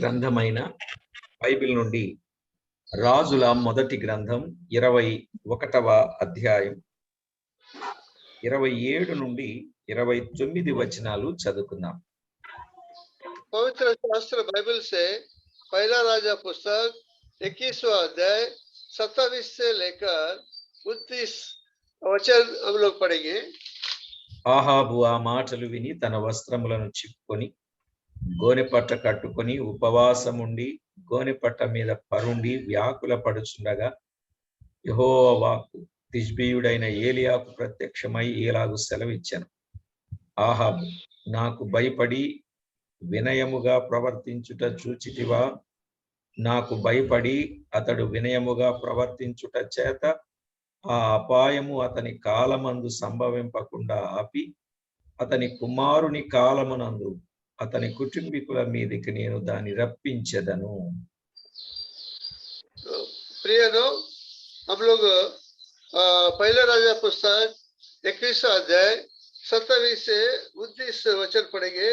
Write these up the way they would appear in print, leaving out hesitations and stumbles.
గ్రంథమైన బైబిల్ నుండి రాజుల మొదటి గ్రంథం 21వ అధ్యాయం 27 నుండి 29 వచనాలు చదువుకుందాం. पवित्र शास्त्र बाइबल से पहला राजा पुस्तक 21वां अध्याय 27 से लेकर 29 वचन हम लोग पढ़ेंगे. ఆహాబు ఆ మాటలు విని తన వస్త్రములను చిప్పుకొని గోనెపట్ట కట్టుకొని ఉపవాసముండి గోనెపట్ట మీద పరుండి వ్యాకుల పడుచుండగా యెహోవా వాక్కు తిష్బీయుడైన ఏలియాకు ప్రత్యక్షమై ఇలాగు సెలవిచ్చెను. ఆహాబు, నాకు భయపడి వినయముగా ప్రవర్తించుట చూచితివా? నాకు భయపడి అతడు వినయముగా ప్రవర్తించుట చేత ఆ అపాయము అతని కాలమందు సంభవింపకుండా ఆపి అతని కుమారుని కాలమునందు అతని కుటుంబీకుల మీదకి నేను దాన్ని రప్పించెదను. प्रियनो, हम लोग पहला राजा पुस्तक 21वां अध्याय 27 से 29 वचन पढ़ेंगे.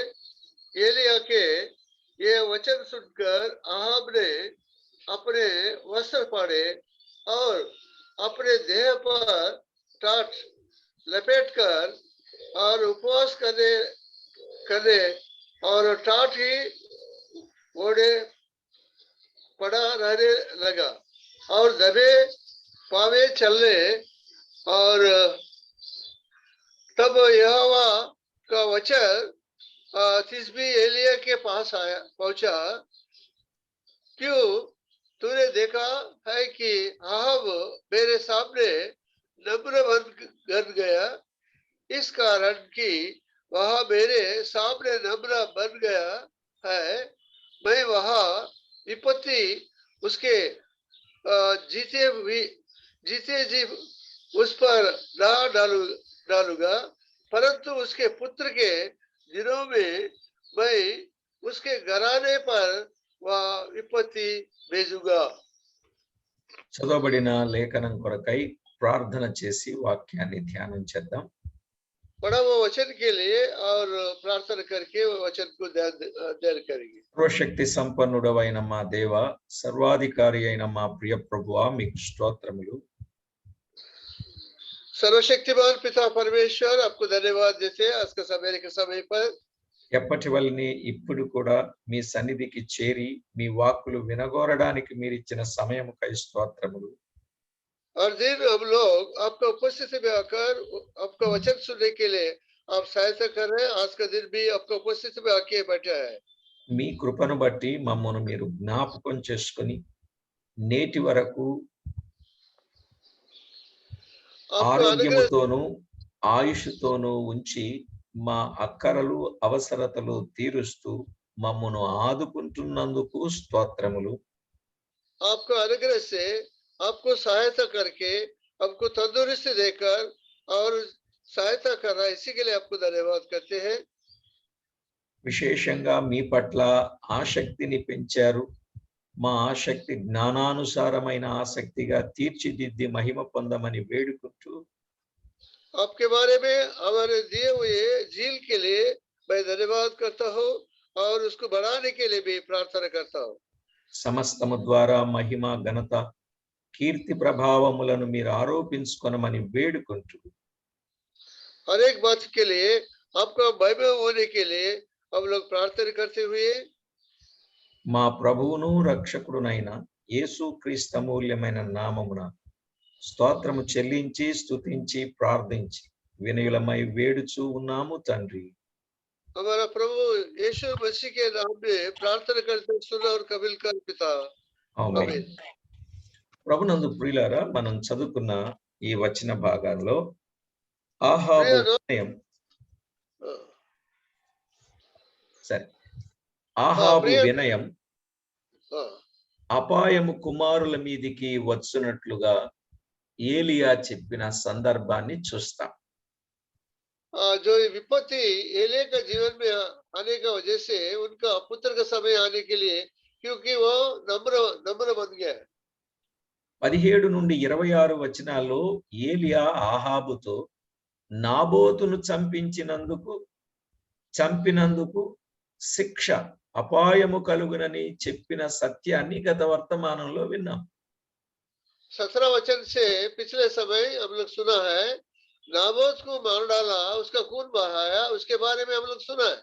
एलिया के ये वचन सुनकर आहाब ने अपने वस्त्र फाड़े और अपने देह पर टाट लपेटकर और उपवास करने और टाट ही ओढ़े पड़ा रहने लगा और दबे पावे चलने. और तब यहोवा का वचन तिशबी एलिया के पास पहुंचा. क्यों? तूने देखा है कि आहाब मेरे सामने नम्र बन गया, इस कारण कि वह मेरे सामने नम्र बन गया है. मैं वहाँ विपत्ति उसके जीते जी उस पर ना डालूंगा, परंतु उसके पुत्र के दिनों में मैं उसके घराने पर वह विपत्ति भेजूंगा. చదవబడిన లేఖనం కొరకై ప్రార్థన చేసి వాక్యాన్ని ధ్యానం చేద్దాం. पढ़ा वो वचन के लिए और प्रार्थना करके वो वचन को ध्यान करेंगे. సర్వశక్తి సంపన్నుడవైన మా దేవ, సర్వాధికారి అయిన మా ప్రియ ప్రభువా, మీకు స్తోత్రములు. सर्वशक्तिमान पिता परमेश्वर, आपको धन्यवाद देते हैं आज का समय पर. ఎప్పటి వల్ని ఇప్పుడు కూడా మీ సన్నిధికి చేరి మీ వాక్కులు వినగోరడానికి మీరు ఇచ్చిన సమయముకై స్తోత్రములు. और दिन हम लोग आपका उपस्थिति में आकर आपका वचन सुनने के लिए आप सहायता कर रहे हैं. आज का दिन भी आपका उपस्थिति में आके बैठा है. మీ కృపను బట్టి మమ్మను మీరు జ్ఞాపకం చేసుకుని నేటి వరకు ఆరోగ్యముతోనూ ఆయుష్తోనూ ఉంచి మా అక్కరలు అవసరతలు తీరుస్తూ మమ్మను ఆదుకుంటున్నందుకు స్తోత్రములు. आपका अनुग्रह से आपको सहायता करके हमको तंदुरुस्ती देकर और सहायता कर रहा है, इसी के लिए आपको धन्यवाद करते हैं. విశేషంగా మీ పట్ల ఆసక్తిని పెంచారు. మా ఆసక్తి జ్ఞానానుసారమైన ఆసక్తిగా తీర్చిదిద్ది మహిమ పొందమని వేడుకుంటూ आपके बारे में हमारे दिए हुए झील के लिए मैं धन्यवाद करता हूँ और उसको बढ़ाने के लिए भी प्रार्थना करता हूँ. సమస్తము ద్వారా మహిమ ఘనత కీర్తి ప్రభావములను మీరు ఆరోపించుకొనమని వేడుకుంటూ हर एक बात के लिए आपका महिमा होने के लिए हम लोग प्रार्थना करते हुए మా ప్రభువును రక్షకుడునైన యేసు క్రీస్తు అమూల్యమైన నామమున స్తోత్రము చెల్లించి స్తుతించి ప్రార్థించి వినయులమై వేడుచూ ఉన్నాము తండ్రి. हमारा प्रभु यीशु मसीह के नाम में प्रार्थना करते सुना और कबूल कर पिता. ఆమేన్. ప్రభునందు ప్రియులారా, మనం చదువుకున్న ఈ వచన భాగాల్లో ఆహాబు వినయం వినయం అపాయము కుమారుల మీదికి వచ్చునట్లుగా ఏలియా చెప్పిన సందర్భాన్ని చూస్తాం. जो विपत्ति एलिया का जीवन में आने का वजह से उनका पुत्र का समय आने के लिए, क्योंकि वो नम्र बन गया. 17 నుండి 26 వచనాల్లో ఏలియా ఆహాబుతో నాబోతును చంపినందుకు శిక్ష అపాయము కలుగునని చెప్పిన సత్యాన్ని గత వర్తమానంలో విన్నాం. 17 वचन से पिछले समय हम लोग सुना है, नाबोत को मार डाला, उसका खून बहाया, उसके बारे में हम लोग सुना है.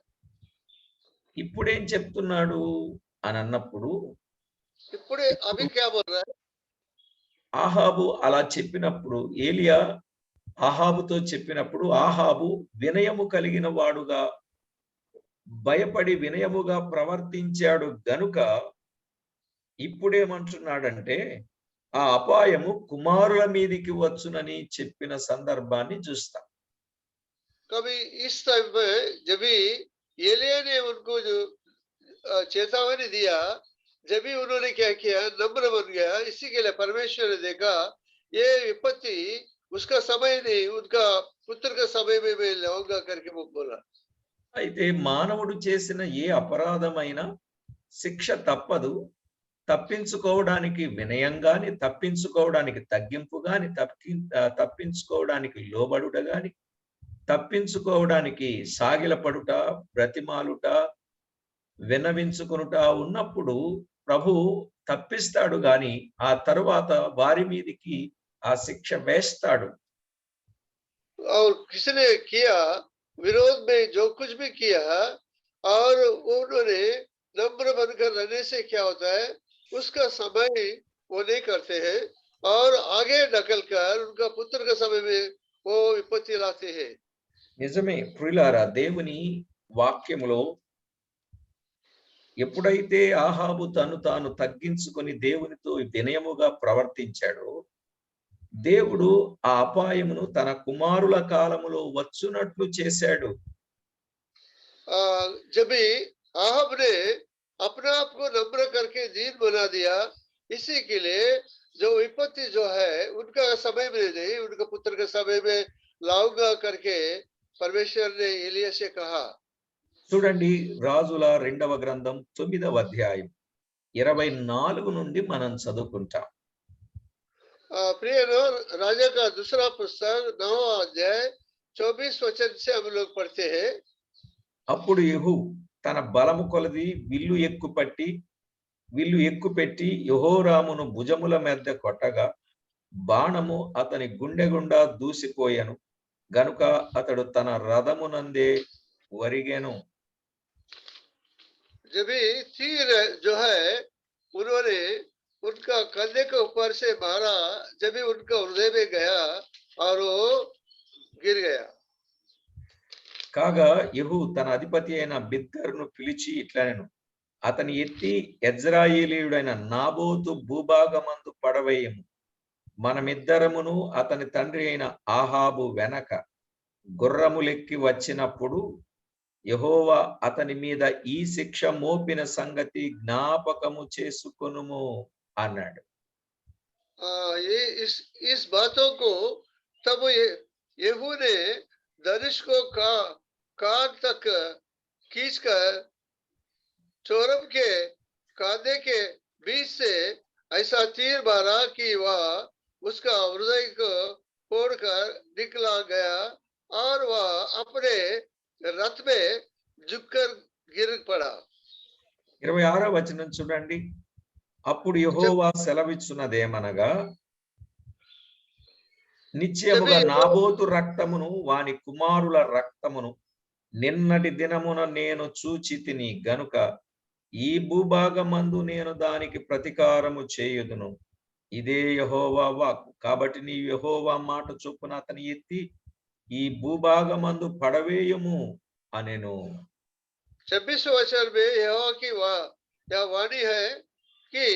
ఇప్పుడేం చెప్తున్నాడు అని అన్నప్పుడు इప్పుడే अभी क्या बोल रहा है? ఆహాబు అలా చెప్పినప్పుడు, ఏలియా ఆహాబుతో చెప్పినప్పుడు ఆహాబు వినయము కలిగిన వాడుగా, భయపడి వినయముగా ప్రవర్తించాడు గనుక ఇప్పుడేమంటున్నాడంటే ఆ అపాయము కుమారుల మీదికి వచ్చునని చెప్పిన సందర్భాన్ని చూస్తాం. कभी इस टाइम में जब भी एलिया ने उनको जो चेतावनी दिया, जब भी उन्होंने क्या किया, नम्र बन गया. इसी के लिए परमेश्वर ने देखा ये विपत्ति उसका समय नहीं, उनका पुत्र का समय में मैं लाऊंगा करके वो बोला. అయితే మానవుడు చేసిన ఏ అపరాధమైనా శిక్ష తప్పదు. తప్పించుకోవడానికి వినయంగాని, తప్పించుకోవడానికి తగ్గింపు గాని, తప్పించుకోవడానికి లోబడుట గాని, తప్పించుకోవడానికి సాగిలపడుట, బ్రతిమాలుట, విన్నవించుకొనుట ఉన్నప్పుడు ప్రభు తప్పిస్తాడు గాని ఆ తరువాత వారి మీదికి ఆ శిక్ష వేస్తాడు. और किसने किया विरोध में जो कुछ भी किया, और उन्होंने नम्र बनकर रहने से क्या होता है, उसका समय वो नहीं करते हैं और आगे ढकल कर उनका पुत्र के समय में वो विपत्ति लाते हैं. నిజమే ప్రియులారా, దేవుని వాక్యములో ఎప్పుడైతే ఆహాబు తను తాను తగ్గించుకొని దేవునితో వినయముగా ప్రవర్తించాడో, దేవుడు ఆ అపాయమును తన కుమారుల కాలములో వచ్చునట్లు చేశాడు. जब भी आहब ने अपने आप को नम्र करके दीन बना दिया, इसी के लिए जो विपत्ति जो है उनका समय में नहीं, उनका पुत्र के समय में लाऊंगा करके परमेश्वर ने एलिया से कहा. చూడండి, రాజుల 2వ గ్రంథం 9వ అధ్యాయం 24 నుండి మనం చదువుకుంటాం. प्रिय राजा का दूसरा पुस्तक 9वां अध्याय 24 वचन से हम लोग पढ़ते हैं. అప్పుడు యెహూ తన బలము కొలది విల్లు ఎక్కుపెట్టి యెహోరామును భుజముల మీద కొట్టగా బాణము అతని గుండె గుండా దూసిపోయెను గనుక అతడు తన రథమునందే వరిగెను. जब भी तीर जो है उन्होंने उनका कंधे के ऊपर से मारा, जब भी उनका हृदय में गया और वो गिर गया. కాగా యెహూ తన అధిపతి అయిన బిద్కరును పిలిచి ఇట్లనెను, అతని ఎత్తి యెజ్రెయేలీయుడైన నాబోతు భూభాగమందు పడవేయము. మనమిద్దరమును అతని తండ్రి అయిన ఆహాబు వెనక గుర్రములెక్కి వచ్చినప్పుడు యెహోవా అతని మీద ఈ శిక్ష మోపిన సంగతి జ్ఞాపకము చేసుకొనుము అన్నాడు. ये इस बातों को तब यहू ने धनुष को कान तक खींचकर चोरम के कांधे के बीच से ऐसा तीर मारा कि वह उसका हृदय को फोड़कर निकला गया और वह अपने रथ में झुककर गिर पड़ा. 26వ వచనం చూడండి. అప్పుడు యెహోవా సెలవిచ్చున్నదేమనగా, నిశ్చయముగా నాబోతు రక్తమును వాని కుమారుల రక్తమును నిన్నటి దినమున నేను చూచితిని గనుక ఈ భూభాగమందు నేను దానికి ప్రతీకారము చేయుదును. ఇదే యెహోవా వాక్కు. కాబట్టి నీ యెహోవా మాట చొప్పున అతని ఎత్తి ఈ భూభాగమందు పడవేయము అనెను. 26 वचन में यहोवा की यह वाणी है कि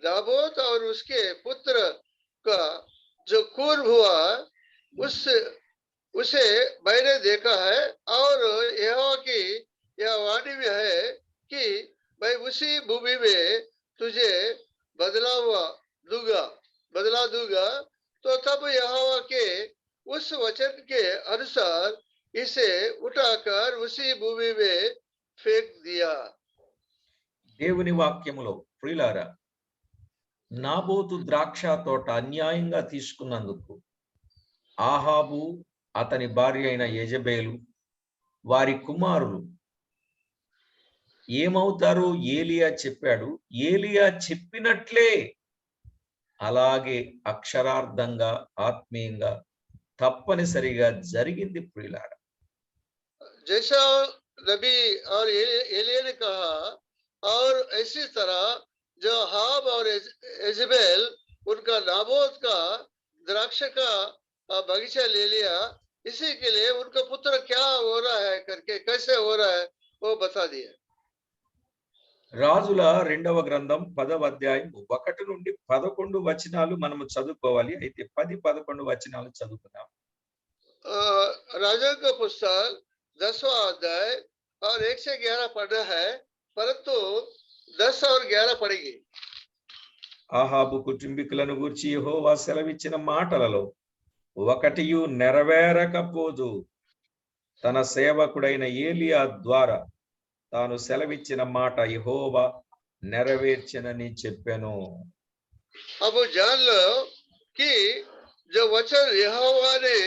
नाबोत और उसके पुत्र का जो खून हुआ उसे मैंने देखा है, और यहोवा की यह वाणी में है कि मैं उसी भूमि में तुझे बदला दूंगा. तो तब यहोवा के उस वचन के अनुसार इसे उठाकर उसी भूमि में फेंक दिया. దేవుని వాక్యములో ప్రియులారా, నాబోతు ద్రాక్ష తోట అన్యాయంగా తీసుకున్నందుకు ఆహాబు, అతని భార్య అయిన యెజబేలు, వారి కుమారులు ఏమవుతారు? ఏలియా చెప్పాడు. ఏలియా చెప్పినట్లే అలాగే అక్షరార్థంగా, ఆత్మీయంగా తప్పనిసరిగా జరిగింది ప్రియులారా. जैसा नबी और एलिया ने कहा, और इसी तरह जो हाब और इजेबेल उनका नाबोत का द्राक्ष का बगीचा ले लिया, इसी के लिए उनका पुत्र क्या हो रहा है करके, कैसे हो रहा है वो बता दिया। రాజుల 2వ గ్రంథం 10వ అధ్యాయం 1 నుండి 11 వచనాలు మనము చదువుకోవాలి. అయితే 10, 11 వచనాలు చదువుకుందాం. राजा का पुस्तक 10वां अध्याय और 1 से 11 पढ़ना है, परंतु 10 और 11 पढ़ेंगे। ఆహాబు కుటుంబీకులను గూర్చి యెహోవా సెలవిచ్చిన మాటలలో ఒకటియు నెరవేరకపోదు. తన సేవకుడైన ఏలియా ద్వారా తాను సెలవిచ్చిన మాట యెహోవా నెరవేర్చెనని చెప్పెను. अब जान लो कि जो वचन यहोवा ने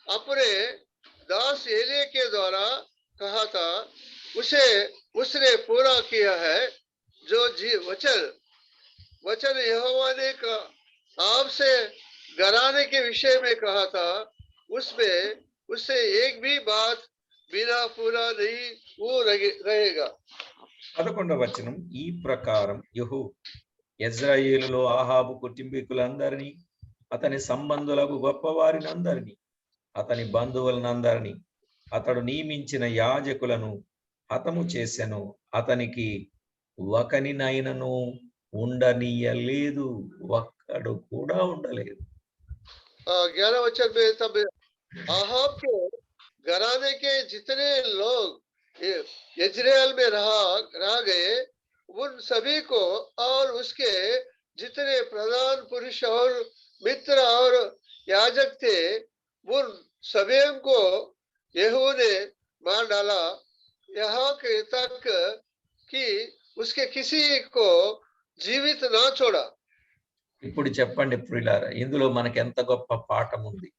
अपने दास एलिया के द्वारा कहा था, उसे उसने पूरा किया है। जो वचन यहोवा ने आपसे घराने के विषय में कहा था, उसमें उससे एक भी बात बिना पूरा नहीं वो रहेगा। 11వ వచనం ఈ ప్రకారం యెహూ యెజ్రెయేలులో ఆహాబు కుటుంబీకులందరినీ, అతని సంబంధులకు గొప్పవారినందరినీ, అతని బంధువులనందరినీ, అతడు నియమించిన యాజకులను హతము చేసెను. అతనికి ఒకనినైనను ఉండనీయలేదు, ఒక్కడు కూడా ఉండలేదు. 11 वचन में तब आहाब के घराने के जितने लोग यज्रेल में रह गए, उन सभी को और उसके जितने प्रधान पुरुष और मित्र और याजक थे, उन सभी को यहोवा ने मार डाला, यहाँ के तक कि उसके किसी को जीवित ना छोड़ा। ఇప్పుడు చెప్పండి ప్రియులారా, ఇందులో మనకి ఎంత గొప్ప పాఠం ఉంది.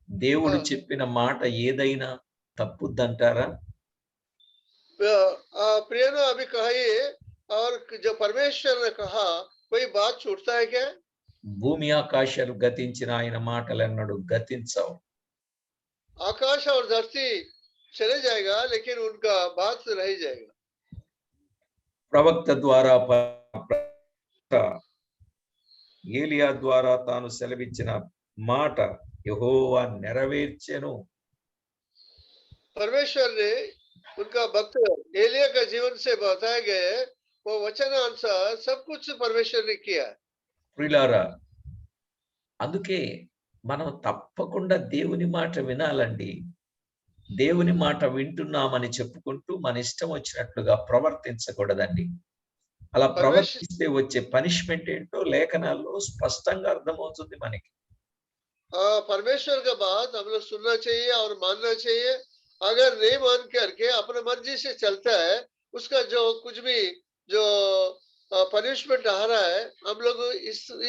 దేవుడు చెప్పిన మాట ఏదైనా తప్పుద్దంటారా? प्रियनो अभी कहिए, और जो परमेश्वर ने कहा कोई बात छूटता है क्या? భూమి ఆకాశాలు గతించిన ఆయన మాటలెన్నడూ గతించవు. आकाश और धरती चले जाएगा, लेकिन उनका बात रह जाएगा। ప్రవక్త ద్వారా ఏలియా ద్వారా తాను సెలవిచ్చిన మాట యెహోవా నెరవేర్చెను. परमेश्वर ने उनका भक्त एलिया का जीवन से बताए गए वो वचन अनुसार सब कुछ परमेश्वर ने किया। ప్రియులారా, అందుకే మనం తప్పకుండా దేవుని మాట వినాలండి. దేవుని మాట వింటున్నామని చెప్పుకుంటూ మన ఇష్టం వచ్చినట్లుగా ప్రవర్తించకూడదండి. అలా ప్రవర్తిస్తే వచ్చే పనిష్మెంట్ ఏంటో లేఖనాల్లో స్పష్టంగా అర్థమవుతుంది మనకి. परमेश्वर का बात हम लोग सुनना चाहिए और मानना चाहिए। अगर नहीं मान करके अपने मर्जी से चलता है, उसका जो कुछ भी जो पनिशमेंट आ रहा है, हम लोग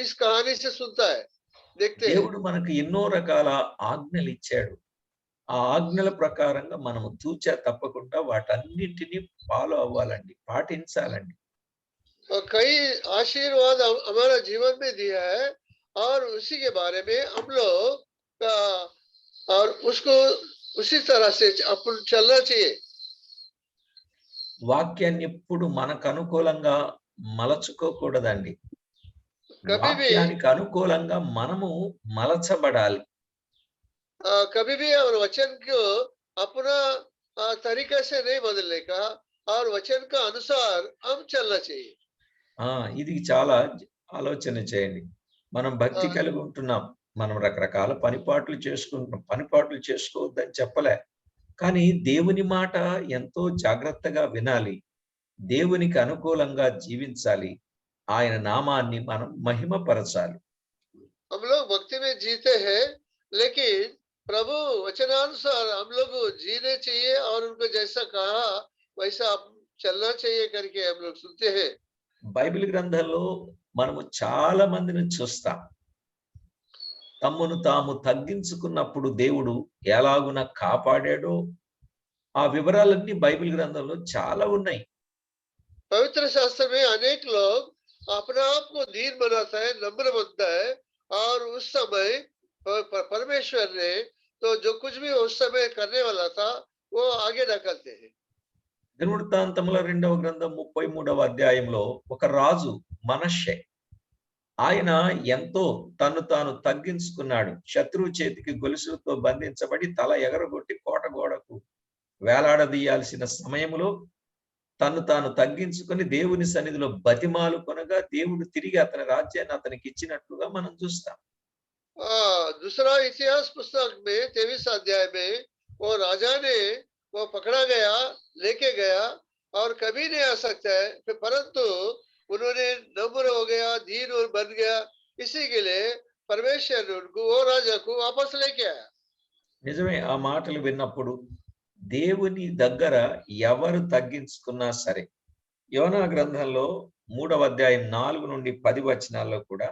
इस कहानी से सुनता है, देखते हैं। దేవుడు మనకు ఎన్నో రకాల ఆజ్ఞలు ఇచ్చాడు. ఆ ఆజ్ఞల ప్రకారంగా మనము తూచా తప్పకుండా వాటన్నిటిని ఫాలో అవ్వాలండి, పాటించాలండి. कई आशीर्वाद हमारा जीवन में दिया है, और उसी के बारे में हम लोग और उसको उसी तरह से अपन चलना चाहिए। వాక్యాన్ని ఎప్పుడు మనకు అనుకూలంగా మలచుకోకూడదండి. कभी भी వాక్యానికి అనుకూలంగా మనము మలచబడాలి. कभी भी और वचन को अपना तरीका से नहीं बदलने का, और वचन का अनुसार हम चलना चाहिए। ఇది చాలా ఆలోచన చేయండి. మనం భక్తి కలిగి ఉంటున్నాం, మనం రకరకాల పనిపాట్లు చేసుకుంటున్నాం. పనిపాట్లు చేసుకోవద్దని చెప్పలే, కానీ దేవుని మాట ఎంతో జాగ్రత్తగా వినాలి, దేవునికి అనుకూలంగా జీవించాలి, ఆయన నామాన్ని మనం మహిమపరచాలి. हम लोग भक्ति में जीते हैं, लेकिन प्रभु वचनानुसार हम लोग जीने चाहिए, और उनको जैसा कहा वैसा चलना चाहिए करके हम लोग सुनते हैं। బైబిల్ గ్రంథంలో మనము చాలా మందిని చూస్తాం. తమ్మును తాము తగ్గించుకున్నప్పుడు దేవుడు ఎలాగున కాపాడాడో ఆ వివరాలన్నీ బైబిల్ గ్రంథంలో చాలా ఉన్నాయి. पवित्र शास्त्र में अनेक लोग अपने आप को दीन बनाता है, नम्र बनता है, और उस समय परमेश्वर ने तो जो कुछ भी उस समय करने वाला था वो आगे ढकलते हैं। దినవృత్తాంతముల 2వ గ్రంథం 33వ అధ్యాయంలో ఒక రాజు మనష్షే ఆయన ఎంతో తన్ను తాను తగ్గించుకున్నాడు. శత్రువు చేతికి గొలుసులతో బంధించబడి తల ఎగరగొట్టి కోట గోడకు వేలాడదీయాల్సిన సమయంలో తన్ను తాను తగ్గించుకొని దేవుని సన్నిధిలో బతిమాలు కొనగా దేవుడు తిరిగి అతని రాజ్యాన్ని అతనికి ఇచ్చినట్లుగా మనం చూస్తాం. दूसरा इतिहास पुस्तक में 23 अध्याय में वो राजा ने वो पकड़ा गया, लेके गया, और कभी नहीं आ सकता है, परंतु उन्होंने नम्र हो गया, दीन और बन गया, इसी के लिए परमेश्वर ने उनको वो राजा को वापस लेके आया। నిజమే ఆ మాటలు విన్నప్పుడు దేవుని దగ్గర ఎవరు తగ్గించుకున్నా సరే, యోనా గ్రంథంలో 3వ అధ్యాయం 4 నుండి 10 వచనాల్లో కూడా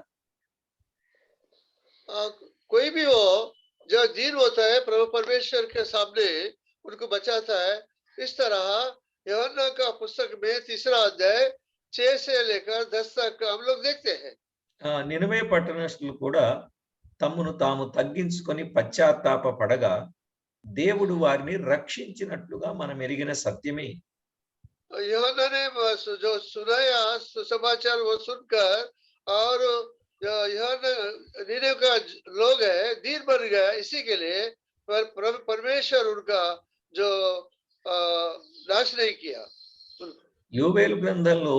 कोई भी हो जो दीन होता है प्रभु परमेश्वर के सामने उनको बचाता है। इस तरह यूहन्ना का पुस्तक में 3रा अध्याय 6 से लेकर 10 तक हम लोग देखते हैं। నినవే పట్టణస్థులు కూడా తమ్మును తాము తగ్గించుకొని పశ్చాత్తాప పడగా దేవుడు వారిని రక్షించినట్లుగా మనం ఎరిగిన సత్యమే. यूहन्ना ने जो सुनाया सुसमाचार वो सुनकर, और नीने का लोग है दीन बन गया, इसी के लिए परमेश्वर उनका जो नाश नहीं किया। యోవేలు గ్రంథంలో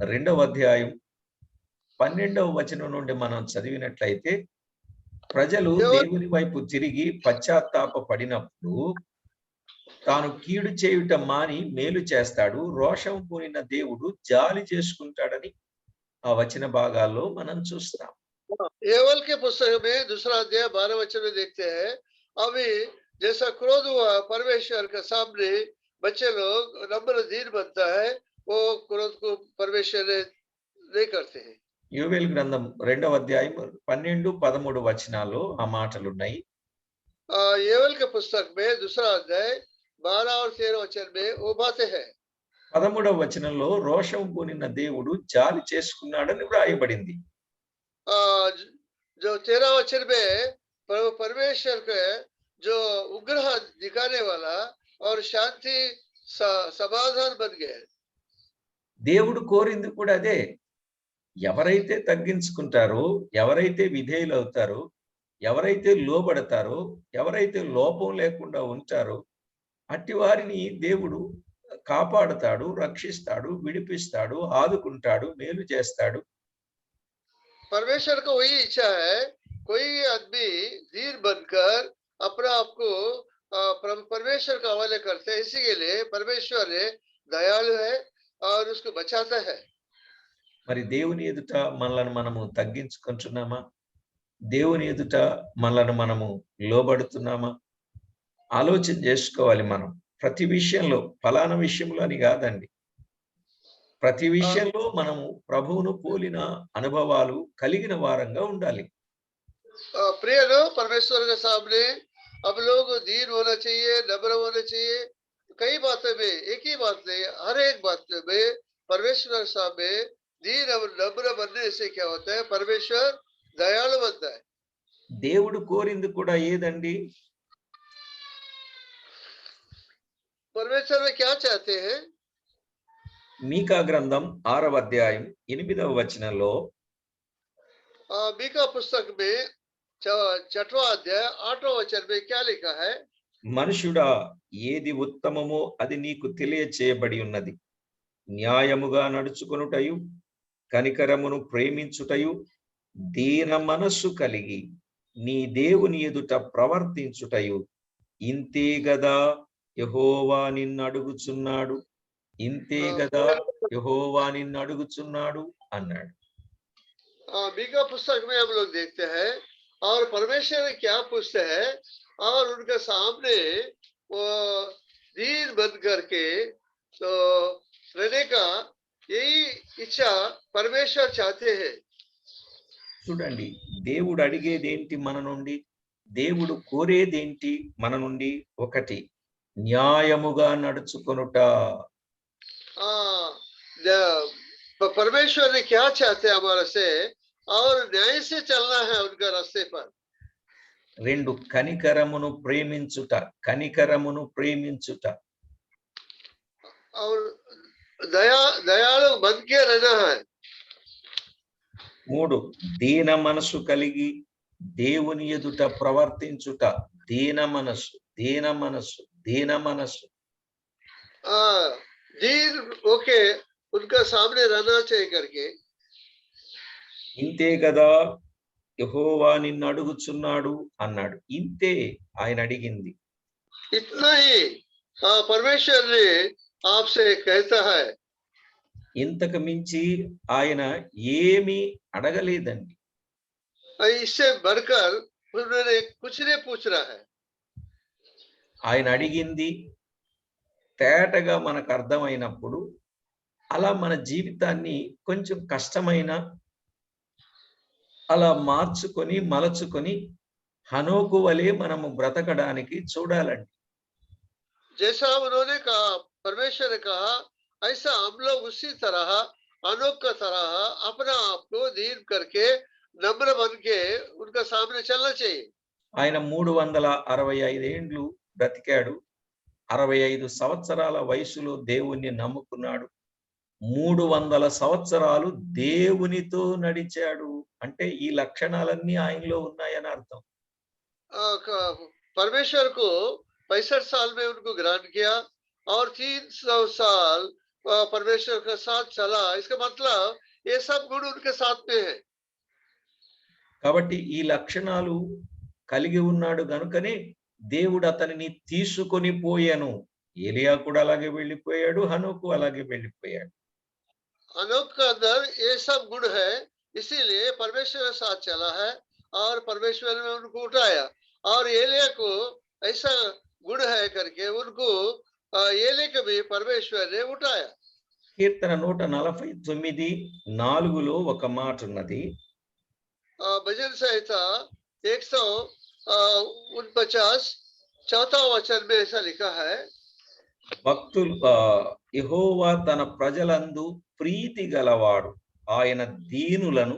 2వ అధ్యాయం 12వ వచనం నుండి మనం చదివినట్లయితే ప్రజలు దేవుని వైపు తిరిగి పశ్చాత్తాప పడినప్పుడు తాను కీడు చేయుట మాని మేలు చేస్తాడు, రోషం పూనిన దేవుడు జాలి చేసుకుంటాడని ఆ వచన భాగాల్లో మనం చూస్తాం. एवल के पुस्तक में 2रा अध्याय 12 वचन में देखते हैं, अभी जैसा क्रोध हुआ परमेश्वर के सामने बच्चे लोग नम्र दीन बनता है, वो क्रोध को परमेश्वर नहीं करते हैं। యోవేలు గ్రంథం 2వ అధ్యాయం 12, 13 వచనాల్లో ఆ మాటలు ఉన్నాయి. एवल के पुस्तक में 2रा अध्याय 12 और 13 वचन में वो बातें हैं। 13వ వచనంలో రోషం పూనిన దేవుడు జాలి చేసుకున్నాడని వ్రాయబడింది. जो 13 वचन में परमेश्वर के जो उग्र दिखाने वाला और शांति समाधान बन गए। దేవుడు కోరింది కూడా అదే. ఎవరైతే తగ్గించుకుంటారో, ఎవరైతే విధేయులవుతారో, ఎవరైతే లోబడతారో, ఎవరైతే లోపం లేకుండా ఉంటారో అట్టి వారిని దేవుడు కాపాడుతాడు, రక్షిస్తాడు, విడిపిస్తాడు, ఆదుకుంటాడు, మేలు చేస్తాడు. परमेश्वर को वही इच्छा है, कोई आदमी दीन बनकर अपने आप को परमेश्वर का हवाले करते हैं, इसी के लिए परमेश्वर है दयालु है और उसको बचाता है। మరి దేవుని ఎదుట మనలను మనము తగ్గించుకుంటున్నామా? దేవుని ఎదుట మనలను మనము లోబడుతున్నామా? ఆలోచన చేసుకోవాలి. మనం ప్రతి విషయంలో, ఫలానా విషయంలో అని కాదండి, ప్రతి విషయంలో మనము ప్రభువును పోలిన అనుభవాలు కలిగిన వారంగా ఉండాలి. प्रिय लोग, परमेश्वर के सामने अब लोग दीन होना चाहिए, नम्र होना चाहिए। कई बातों में एक ही बात नहीं, हर एक बात में परमेश्वर सामने दीन और नम्र बनने से क्या होता है, परमेश्वर दयालु बनता है। దేవుడు కోరింది కూడా ఏదండి? परमेश्वर में क्या चाहते हैं? మీకా గ్రంథం 6వ అధ్యాయం 8వ వచనంలో मीका पुस्तक में 6वां अध्याय 8वां वचन में क्या लिखा है? మనుషుడా, ఏది ఉత్తమమో అది నీకు తెలియచేయబడి ఉన్నది. న్యాయముగా నడుచుకొనుటయు, కనికరమును ప్రేమించుటయు, దీన మనస్సు కలిగి నీ దేవుని ఎదుట ప్రవర్తించుటయు, ఇంతే గదా యెహోవా నిన్ను అడుగుచున్నాడు, ఇంతే గదా యెహోవా నిన్ను అడుగుచున్నాడు అన్నాడు. मीका पुस्तक में हम लोग देखते हैं, और परमेश्वर क्या पूछते हैं, और उनके सामने वो दीन बन करके तो रहने का यही इच्छा परमेश्वर चाहते हैं। చూడండి, దేవుడు అడిగేదేంటి మన నుండి, దేవుడు కోరేదేంటి మన నుండి? ఒకటి, న్యాయముగా నడుచుకొనుట. परमेश्वर ने क्या चाहते हैं हमारे से, और न्याय से चलना है उनका रास्ते पर। రెండు, కనికరమును ప్రేమించుట. కనికరమును ప్రేమించుట. और दयालु बन के रहना है। మూడు, దీన మనసు కలిగి దేవుని ఎదుట ప్రవర్తించుట. దీన మనసు, దీన మనసు, దీన మనసు. दीन ओके उनका सामने रहना चाहिए करके। ఇంతే కదా యెహోవా నిన్ను అడుగుచున్నాడు అన్నాడు. ఇంతే ఆయన అడిగింది. इतना ही परमेश्वर ने आपसे कहता है। ఇంతకు మించి ఆయన ఏమీ అడగలేదండి. इससे बढ़कर उन्होंने कुछ नहीं पूछना है। ఆయన అడిగింది తేటగా మనకు అర్థమైనప్పుడు అలా మన జీవితాన్ని కొంచెం కష్టమైన అలా మార్చుకొని మలచుకొని హనోకు వలె మనము బ్రతకడానికి చూడాలండి. जैसा उन्होंने कहा, परमेश्वर ने कहा, ऐसा हम लोग उसी तरह हनोक का तरह अपना आप को दीन करके नम्र बन के उनका सामने चलना चाहिए। ఆయన 365 ఏండ్లు బ్రతికాడు. 65 సంవత్సరాల వయసులో దేవుణ్ణి నమ్ముకున్నాడు. 300 సంవత్సరాలు దేవునితో నడిచాడు. అంటే ఈ లక్షణాలన్నీ ఆయనలో ఉన్నాయని అర్థం. परमेश्वर को 65 साल में उनको ग्रांट किया और 300 साल परमेश्वर के साथ चला। इसका मतलब ये सब गुण उनके साथ में है। కాబట్టి ఈ లక్షణాలు కలిగి ఉన్నాడు గనుకనే దేవుడు అతనిని తీసుకొని పోయాను. ఏలియా కూడా అలాగే వెళ్ళిపోయాడు, హనోకు అలాగే వెళ్ళిపోయాడు. हनोक के अंदर ये सब गुण है, इसीलिए परमेश्वर के साथ चला है और परमेश्वर ने उनको उठाया। और एलिया को ऐसा गुण है करके उनको एलिया को भी परमेश्वर ने उठाया। కీర్తన 149:4లో ఒక మాట ఉన్నది. भजन संहिता 149 चौथा वचन में ऐसा लिखा है। భక్తులు యెహోవా తన ప్రజలందు ప్రీతి గలవాడు. ఆయన దీనులను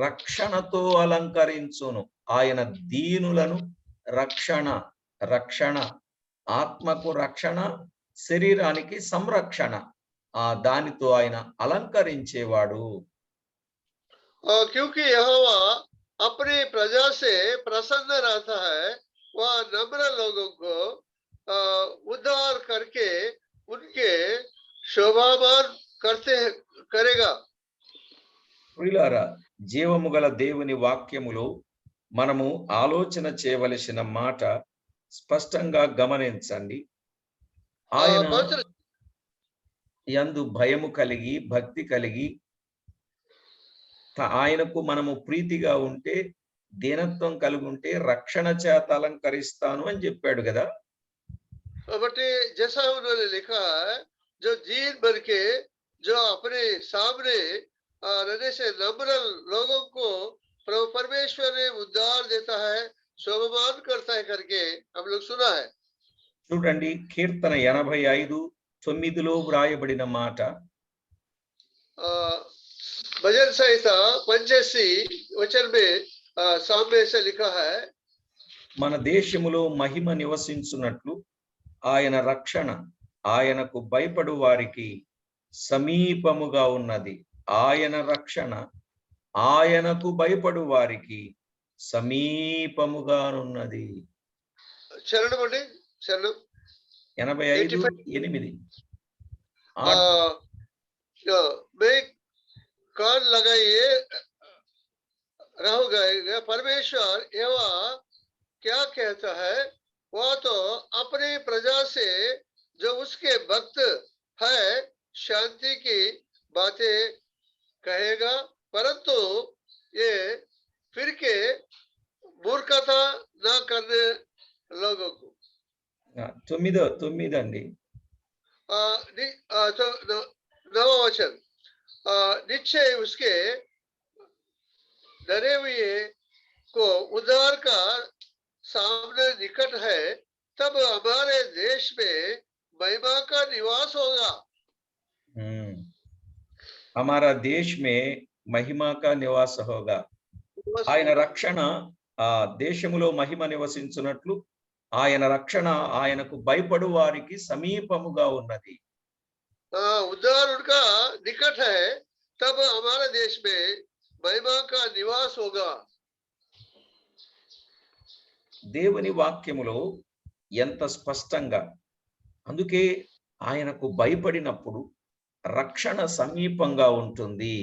రక్షణతో అలంకరించును. ఆయన దీనులను రక్షణ, రక్షణ, ఆత్మకు రక్షణ, శరీరానికి సంరక్షణ, దానితో ఆయన అలంకరించేవాడు. क्योंकि यहोवा अपनी प्रजा से प्रसन्न रहता है, वह नम्र लोगों को उद्धार करके उनके शोभामान करेगा। ప్రియులారా, జీవము గల దేవుని వాక్యములో మనము ఆలోచన చేయవలసిన మాట స్పష్టంగా గమనించండి. ఆయన యందు భయము కలిగి భక్తి కలిగి ఆయనకు మనము ప్రీతిగా ఉంటే, దీనత్వం కలిగి ఉంటే రక్షణ చేత అలంకరిస్తాను అని చెప్పాడు కదా. కాబట్టి जैसा उन्होंने लिखा है, जो जीन भर के जो अपने सामने रहने से नम्र लोगों को प्रभु परमेश्वर ने उद्धार देता है, शोभामान करता है करके हम लोग सुना है। చూడండి, కీర్తన 85:9లో వ్రాయబడిన మాట. भजन संहिता 85 वचन में सामने से लिखा है। మన దేశములో మహిమ నివసించున్నట్లు ఆయన రక్షణ ఆయనకు భయపడు వారికి సమీపముగా ఉన్నది. ఆయన రక్షణ ఆయనకు భయపడు వారికి సమీపముగానున్నది. చరణం అండి, చరణం 85:8. कान लगाइए रह गए, परमेश्वर एवं क्या कहता है, वह तो अपनी प्रजा से जो उसके भक्त है शांति की बातें कहेगा, परंतु ये फिर के मूर्खता ना करने लोगों को। 9 అండి. 9वां वचन, निश्चय उसके डरे हुए को उद्धार का सामने निकट है, तब हमारे देश में महिमा का निवास होगा। हमारा देश में महिमा का निवास होगा. निवास ఆయన होगा। రక్షణ ఆ దేశములో మహిమ నివసించున్నట్లు ఆయన రక్షణ ఆయనకు భయపడు వారికి సమీపముగా ఉన్నది. उद्धार उनका निकट है, तब हमारे देश में महिमा का निवास होगा। దేవుని వాక్యములో ఎంత స్పష్టంగా, అందుకే ఆయనకు భయపడినప్పుడు రక్షణ సమీపంగా ఉంటుంది.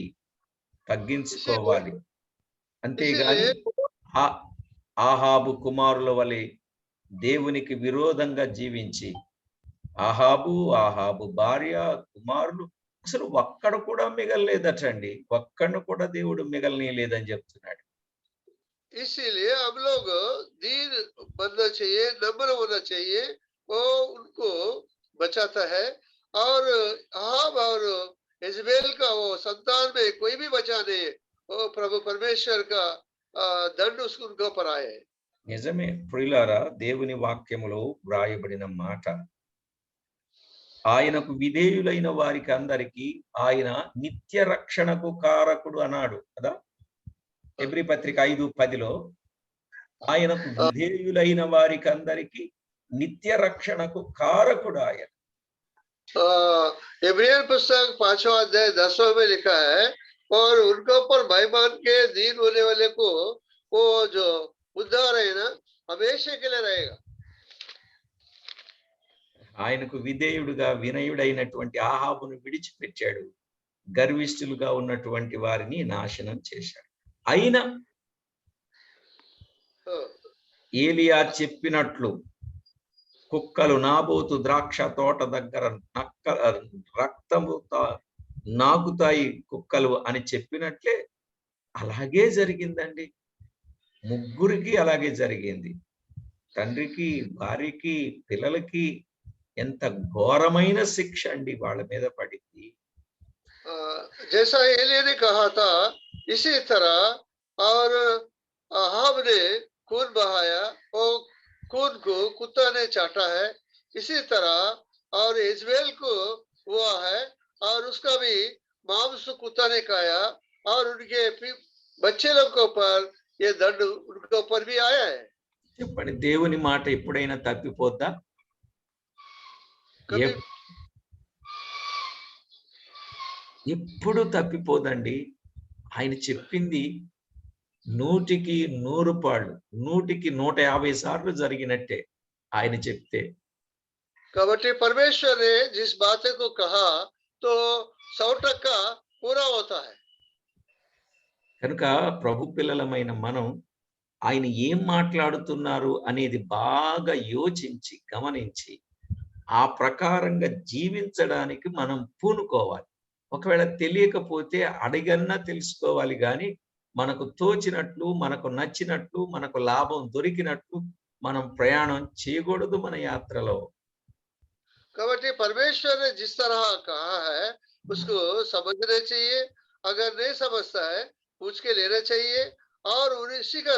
తగ్గించుకోవాలి. అంతేగాని इसीलिए ఆహాబు కుమారుల వలె దేవునికి విరోధంగా జీవించి ఆహాబు భార్య కుమారులు అసలు ఒక్కడ కూడా మిగలలేదటండి. ఒక్కడిని కూడా దేవుడు మిగలనీయలేదని చెప్తున్నాడు. इसीलिए हम लोग दीन बनना चाहिए, नम्र होना चाहिए, वो उनको बचाता है। और आहाब और इजबेल का वो संतान में कोई भी बचा नहीं, वो प्रभु परमेश्वर का दंड उसको उनके ऊपर आए है। నిజమే ప్రియులారా, దేవుని వాక్యములో వ్రాయబడిన మాట, ఆయనకు విధేయులైన వారికి అందరికీ ఆయన నిత్య రక్షణకు కారకుడు అన్నాడు కదా. హెబ్రీ పత్రిక 5:10లో ఆయనకు విధేయులైన వారికి అందరికీ నిత్య రక్షణకు కారకుడు ఆయన. इब्रानियन पुस्तक 5वां अध्याय 10वां में लिखा है, और उनके ऊपर महिमान के दीन होने वाले को वो जो उद्धार है ना, हमेशा के लिए रहेगा। ఆయనకు విధేయుడుగా వినయుడైనటువంటి ఆహాబును విడిచిపెట్టాడు. గర్విష్ఠులుగా ఉన్నటువంటి వారిని నాశనం చేశాడు. అయినా ఏలియా చెప్పినట్లు కుక్కలు నాబోతు ద్రాక్ష తోట దగ్గర రక్తము నాకుతాయి కుక్కలు అని చెప్పినట్లే అలాగే జరిగిందండి. ముగ్గురికి అలాగే జరిగింది. తండ్రికి, భార్యకి, పిల్లలకి ఎంత ఘోరమైన శిక్ష అండి వాళ్ళ మీద పడింది. जैसा एलिया ने कहा था, इसी तरह और आहाब ने खून बहाया, वो खून को कुत्ता ने चाटा है। इसी तरह और इजबेल को हुआ है, और उसका भी मांस कुत्ता ने खाया, और उनके बच्चे लोग के ऊपर ये दंड उनके ऊपर भी आया है। చెప్పండి, దేవుని మాట ఎప్పుడైనా తప్పిపోద్దా? ఎప్పుడు తప్పిపోదండి. ఆయన చెప్పింది 100కి 100 పాళ్ళు, 100కి 150 సార్లు జరిగినట్టే ఆయన చెప్తే. కాబట్టి परमेश्वर ने जिस बात को कहा तो 100% पूरा होता है। కనుక ప్రభు పిల్లలమైన మనం ఆయన ఏం మాట్లాడుతున్నారు అనేది బాగా యోచించి గమనించి ఆ ప్రకారంగా జీవించడానికి మనం పూనుకోవాలి. ఒకవేళ తెలియకపోతే అడిగన్నా తెలుసుకోవాలి, కానీ మనకు తోచినట్లు, మనకు నచ్చినట్లు, మనకు లాభం దొరికినట్లు మనం ప్రయాణం చేయకూడదు మన యాత్రలో. కాబట్టి परमेश्वर ने जिस तरह कहा है उसको समझना चाहिए। अगर नहीं समझता है पूछ के लेना चाहिए, और उसी का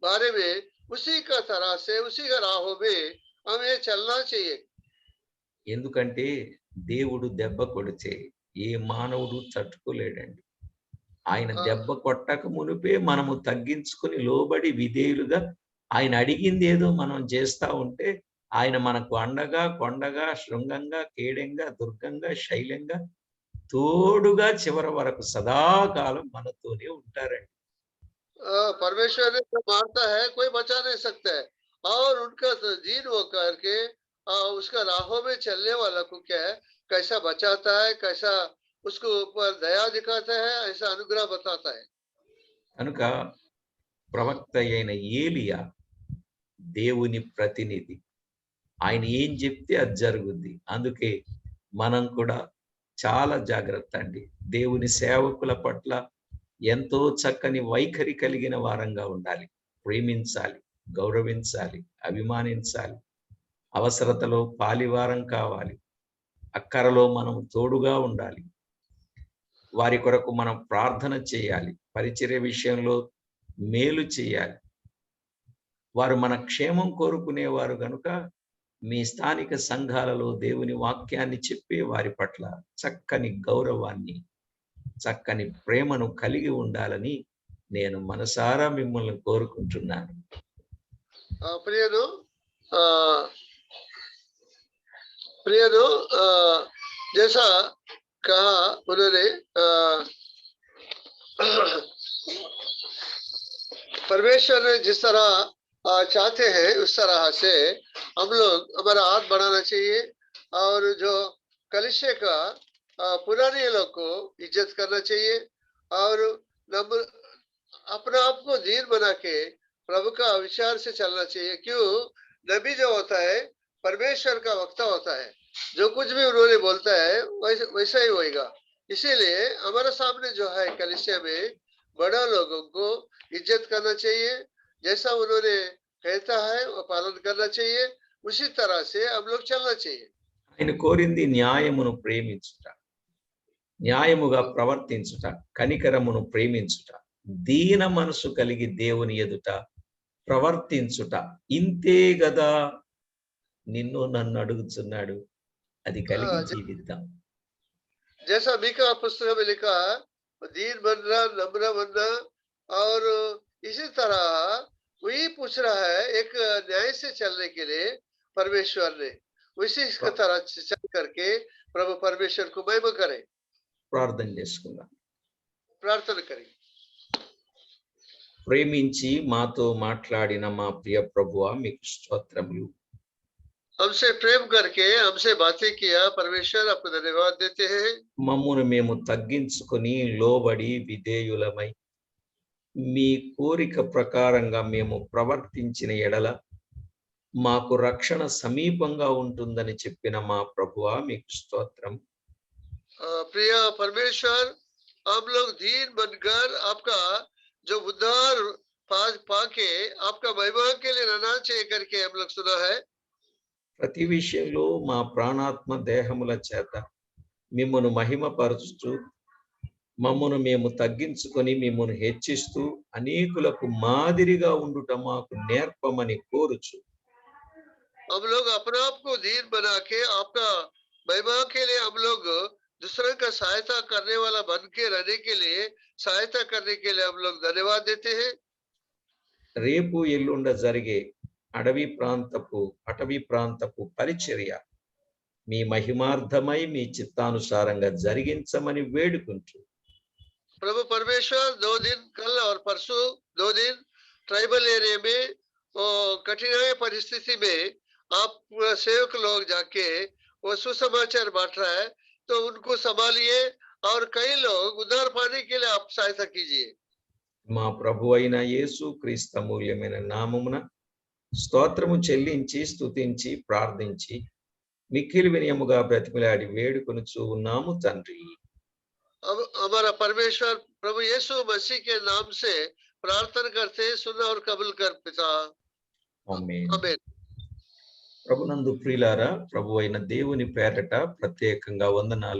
बारे में उसी का तरह से उसी का राहों में हमें चलना चाहिए। ఎందుకంటే దేవుడు దెబ్బ కొడితే ఏ మానవుడు తట్టుకోలేడండి. ఆయన దెబ్బ కొట్టక మునిపే మనము తగ్గించుకుని లోబడి విధేయులుగా ఆయన అడిగింది ఏదో మనం చేస్తా ఉంటే ఆయన మనకు అండగా, కొండగా, శృంగంగా, కేడంగా, దుర్గంగా, శైలంగా, తోడుగా చివరి వరకు సదాకాలం మనతోనే ఉంటారండి. परमेश्वर ने जो मारता है कोई बचा नहीं सकता है, और उनका दीन होकर के उसका राहों में चलने वाला को क्या है, कैसा बचाता है, कैसा उसको ऊपर दया दिखाता है, ऐसा अनुग्रह बताता है। కనుక ప్రవక్త అయిన ఏలియా దేవుని ప్రతినిధి. ఆయన ఏం చెప్తే అది జరుగుద్ది. అందుకే మనం కూడా చాలా జాగ్రత్త అండి. దేవుని సేవకుల పట్ల ఎంతో చక్కని వైఖరి కలిగిన వారంగా ఉండాలి. ప్రేమించాలి, గౌరవించాలి, అభిమానించాలి. అవసరతలో పాలివారం కావాలి. అక్కరలో మనం తోడుగా ఉండాలి. వారి కొరకు మనం ప్రార్థన చేయాలి. పరిచర్య విషయంలో మేలు చేయాలి. వారు మన క్షేమం కోరుకునేవారు గనుక మీ స్థానిక సంఘాలలో దేవుని వాక్యాన్ని చెప్పే వారి పట్ల చక్కని గౌరవాన్ని, చక్కని ప్రేమను కలిగి ఉండాలని నేను మనసారా మిమ్మల్ని కోరుకుంటున్నాను. ప్రియను ఆ, प्रियनो जैसा कहा उन्होंने परमेश्वर ने जिस तरह चाहते हैं उस तरह से हम लोग हमारा हाथ बढ़ाना चाहिए और जो कलिशे का पुराने लोग को इज्जत करना चाहिए और अपना आप को दीन बना के प्रभु का विचार से चलना चाहिए। क्यों? नबी जो होता है परमेश्वर का वक्ता होता है, जो कुछ भी उन्होंने बोलता है वैसा ही होएगा। इसीलिए हमारे सामने जो है कलीसिया में बड़ा लोगों को इज्जत करना चाहिए, जैसा उन्होंने कहता है वो पालन करना चाहिए, उसी तरह से हम लोग चलना चाहिए। ఆయన కోరింది న్యాయమును ప్రేమించుట, న్యాయముగా ప్రవర్తించుట, కనికరమును ప్రేమించుట, దీన మనసు కలిగి దేవుని ఎదుట ప్రవర్తించుట. ఇంతే గదా నిన్ను నన్ను అడుగుతున్నాడు, అది కలిగి జీవిద్దాం. जैसा मीका पुस्तक में लिखा दीन बनना, नम्र बनना, और इसी तरह वही पूछ रहा है एक न्याय से चलने के लिए परमेश्वर ने, उसी तरह चल करके प्रभु परमेश्वर को महिमा करें। ప్రార్థన చేసుకుందాం. प्रार्थना करें। ప్రేమించి మాతో మాట్లాడిన మా ప్రియ ప్రభువా మీకు స్తోత్రములు. हमसे प्रेम करके हमसे बातें किया परमेश्वर, आपको धन्यवाद देते हैं। మమ్మును మేము తగ్గించుకొని లోబడి విధేయులమై మీ కోరిక ప్రకారంగా మేము ప్రవర్తించిన ఎడల మాకు రక్షణ సమీపంగా ఉంటుందని చెప్పిన మా ప్రభువా మీకు స్తోత్రం. प्रिय परमेश्वर, हम लोग दीन बनकर आपका जो उद्धार पाके आपका महिमा के लिए रहना चाहिए करके हम लोग सुना है। ప్రతి విషయంలో మా ప్రాణాత్మ దేహముల చేత మిమ్మను మహిమపరుచుతూ మమ్మను మేము తగ్గించుకొని మిమ్మను హెచ్చిస్తూ అనేకులకు మాదిరిగా ఉండుట మాకు నేర్పమని కోరుచు. हम लोग अपने आप को दीन बना के आपका महिमा के लिए हम लोग दूसरे का सहायता करने वाला बन के रहने के लिए, सहायता करने के लिए हम लोग धन्यवाद देते हैं। రేపు ఎల్లుండ జరిగే అటవీ ప్రాంతపు పరిచర్య మీ మహిమార్థమై మీ చిత్తానుసారంగా జరిగించమని వేడుకుంటూ प्रभु परमेश्वर 2 दिन कल और परसों 2 दिन ट्राइबल एरिया में वो कठिनाई परिस्थिति में आप सेवक लोग जाके वो सुसमाचार बांट रहा है, तो उनको संभालिए और कई लोग उद्धार पाने के लिए आप सहायता कीजिए। మా ప్రభు అయిన యేసు క్రీస్తు అమూల్యమైన నామమున స్తోత్రము చెల్లించి స్తుతించి ప్రార్థించి మిక్కిలి వినయముగా బ్రతిమిలాడి వేడుకొనుచు ఉన్నాము తండ్రి. अब हमारा परमेश्वर प्रभु यीशु मसीह के नाम से प्रार्थना करते, सुना और कबूल कर पिता, ఆమేన్. आमीन। ప్రభునందు ప్రియులారా, ప్రభు అయిన దేవుని పేరట ప్రత్యేకంగా వందనాలు.